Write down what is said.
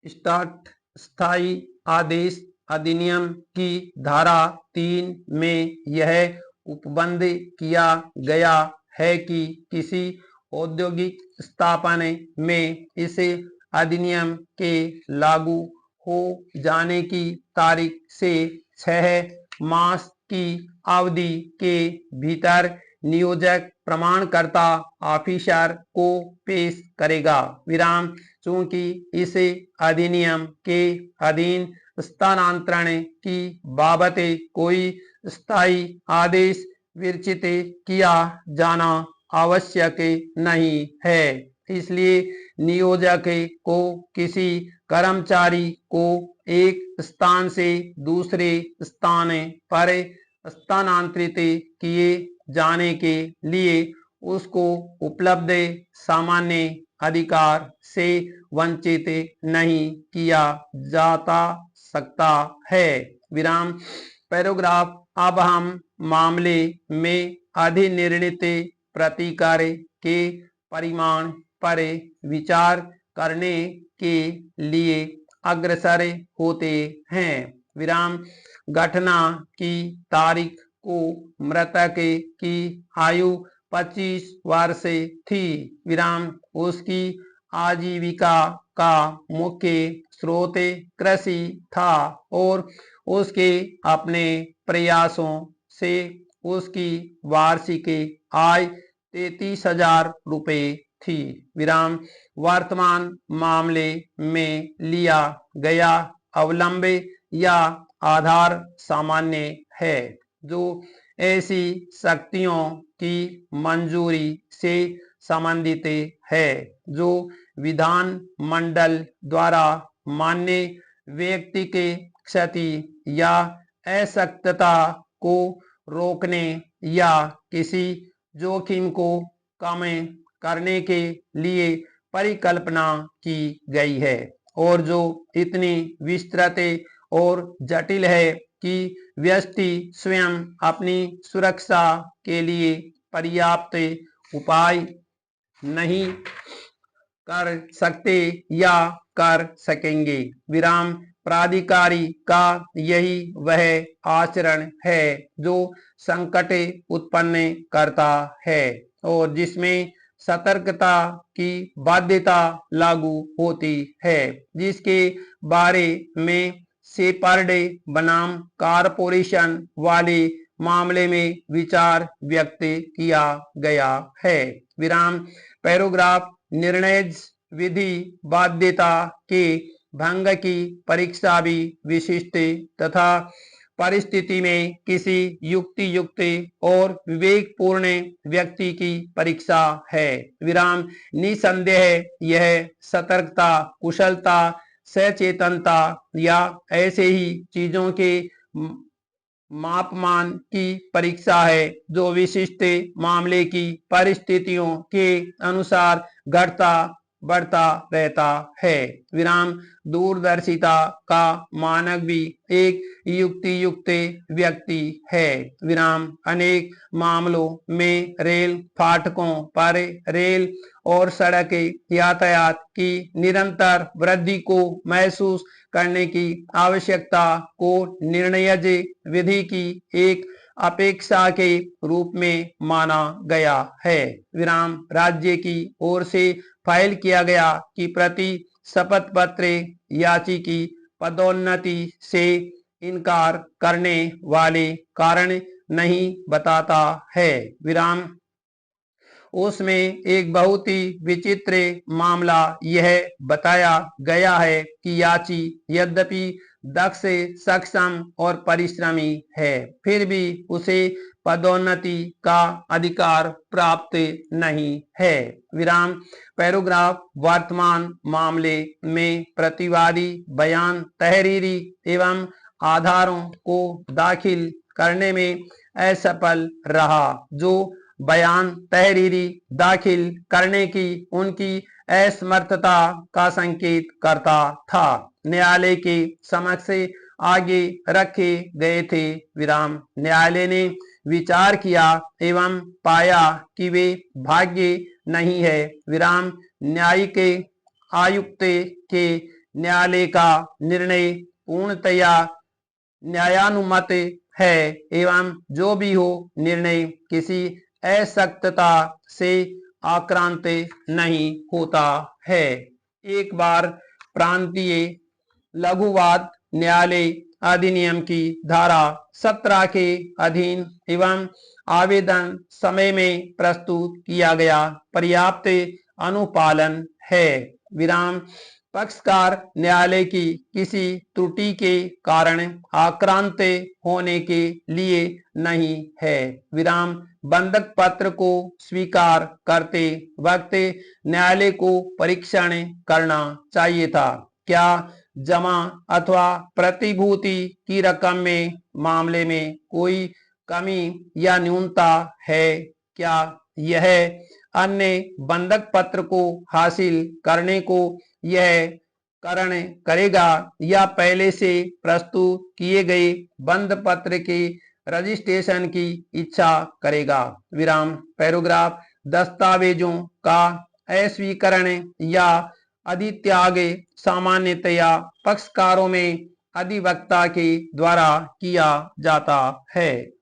Start. स्थायी आदेश अधिनियम की धारा 3 में यह उपबंध किया गया है कि किसी औद्योगिक स्थापना में इस अधिनियम के लागू हो जाने की तारीख से 6 मास की अवधि के भीतर नियोजक प्रमाणकर्ता ऑफिसर को पेश करेगा। विराम। चूंकि इस अधिनियम के अधीन स्थानांतरण की बाबत कोई स्थायी आदेश विरचित किया जाना आवश्यक नहीं है, इसलिए नियोजक को किसी कर्मचारी को एक स्थान से दूसरे स्थान पर स्थानांतरित किए जाने के लिए उसको उपलब्ध सामान्य अधिकार से वंचित नहीं किया जाता सकता है। विराम। पैराग्राफ। अब हम मामले में अधिनिर्णित प्रतिकार के परिमाण पर विचार करने के लिए अग्रसर होते हैं। विराम। घटना की तारीख को मृतक की आयु 25 वर्ष थी। विराम। उसकी आजीविका का मुख्य स्रोत कृषि था और उसके अपने प्रयासों से उसकी वार्षिक आय 33,000 रुपये थी। विराम। वर्तमान मामले में लिया गया अवलंब या आधार सामान्य है जो ऐसी शक्तियों की मंजूरी से संबंधित है जो विधान मंडल द्वारा मान्य व्यक्ति के क्षति या अशक्तता को रोकने या किसी जोखिम को कम करने के लिए परिकल्पना की गई है और जो इतनी विस्तृत और जटिल है कि व्यक्ति स्वयं अपनी सुरक्षा के लिए पर्याप्त उपाय नहीं कर सकते या कर सकेंगे। विराम। प्राधिकारी का यही वह आचरण है जो संकट उत्पन्न करता है और जिसमें सतर्कता की बाध्यता लागू होती है, जिसके बारे में शेपर्ड बनाम कारपोरेशन वाले मामले में विचार व्यक्त किया गया है। विराम। पैराग्राफ। निर्णय विधि बाध्यता के भंग की परीक्षा भी विशिष्ट तथा परिस्थिति में किसी युक्ति युक्त और विवेकपूर्ण व्यक्ति की परीक्षा है। विराम। निसंदेह यह सतर्कता, कुशलता, सचेतनता या ऐसे ही चीजों के मापमान की परीक्षा है जो विशिष्ट मामले की परिस्थितियों के अनुसार घटता बढ़ता रहता है। विराम। दूरदर्शिता का मानक भी एक युक्ति युक्त व्यक्ति है। विराम। अनेक मामलों में रेल फाटकों पर रेल और सड़क यातायात की निरंतर वृद्धि को महसूस करने की आवश्यकता को निर्णयज विधि की एक अपेक्षा के रूप में माना गया है। विराम। राज्य की ओर से फाइल किया गया कि प्रति शपथ पत्र याचिकी पदोन्नति से इनकार करने वाले कारण नहीं बताता है। विराम। उसमें एक बहुत ही विचित्र मामला यह बताया गया है कि याची यद्यपि दक्ष, सक्षम और परिश्रमी है, फिर भी उसे पदोन्नति का अधिकार प्राप्त नहीं है। विराम। पैराग्राफ। वर्तमान मामले में प्रतिवादी बयान तहरीरी एवं आधारों को दाखिल करने में असफल रहा जो बयान तहरीरी दाखिल करने की उनकी असमर्थता का संकेत करता था, न्यायालय के समक्ष आगे रखे गए थे। विराम। न्यायालय ने विचार किया एवं पाया कि वे भाग्य नहीं है। विराम। न्यायिक आयुक्त के न्यायालय का निर्णय पूर्णतया न्यायानुमत है एवं जो भी हो निर्णय किसी असक्तता से आक्रांत नहीं होता है। एक बार प्रांतीय लघुवाद न्यायालय अधिनियम की धारा 17 के अधीन एवं आवेदन समय में प्रस्तुत किया गया पर्याप्त अनुपालन है। विराम पक्षकार न्यायालय की किसी त्रुटि के कारण आक्रांत होने के लिए नहीं है। विराम बंधक पत्र को स्वीकार करते वक्त न्यायालय को परीक्षण करना चाहिए था। क्या जमा अथवा प्रतिभूति की रकम में मामले में कोई कमी या न्यूनता है? क्या यह अन्य बंधक पत्र को हासिल करने को यह कारण करेगा या पहले से प्रस्तुत किए गए बंध पत्र के रजिस्ट्रेशन की इच्छा करेगा? विराम पैराग्राफ दस्तावेजों का अस्वीकरण या अधित्याग सामान्यतया पक्षकारों में अधिवक्ता के द्वारा किया जाता है।